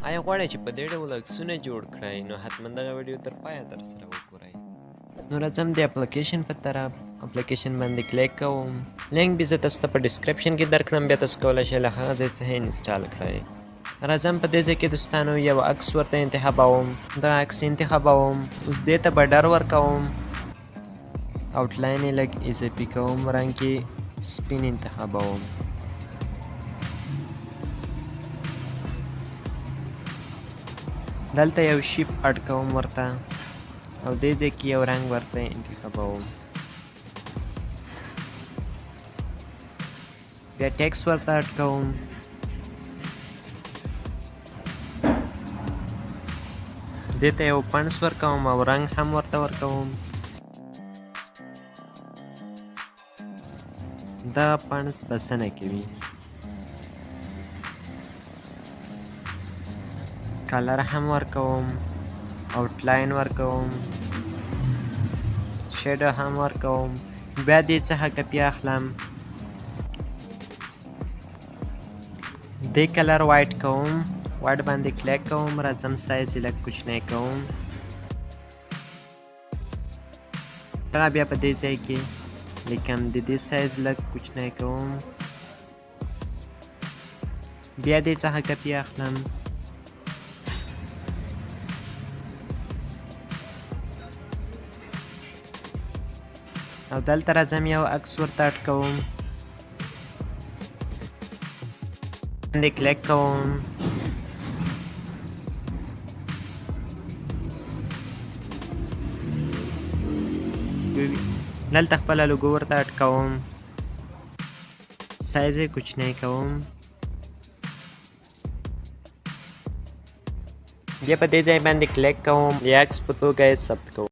آیا غواړئ چې په دې ډول عکسونه جوړ کړئ نو حتما دغه ویډیو تر پایه تر سره وګورئ. نو راځم د اپلیکشن په طرف اپلیکشن باندې کلیک کوم. لینک به زه تاسو ته په ډسکرپشن کې درکړم، بیا تاسو کولی شئ له هغه ځای څخه انسټال کړئ. راځم په دې ځای کې دوستانو یو عکس ورته انتخابوم. دغه عکس انتخابوم. اوس دې ته بډر ورکوم. آوټلاین یې لږ اضافي کوم، رنګ یې سپین انتخابوم. دلته یو شیپ اډ کوم ورته او دې ځای کې یو رنګ ورته انتخابوم. بیا ټیکس ورته اډ کوم. دې ته یو پنس ورکوم او رنګ هم ورته ورکوم. دا پنس بسنه کوي. کلر هم ورکوم. آوټلاین ورکوم. شیډو هم ورکوم. بیا دې څخه کپي اخلم. دې کلر وایټ کوم. وایټ باندې کلیک کوم. راځم سایز یې لږ کوچنی کوم. هغه بیا په دې ځای کې لیکم د دې سایز لږ کوچنی کوم. بیا دې څخه کپي اخلم. او دلته راځم یو عکس ورته اډ کوم. باندې کلیک کوم. دلته خپله لوګو ورته اډ کوم. سایز یې کوچنی کوم. بیا په دې ځای باندې کلیک کوم. د عکس په توګه یې ثبت کوم.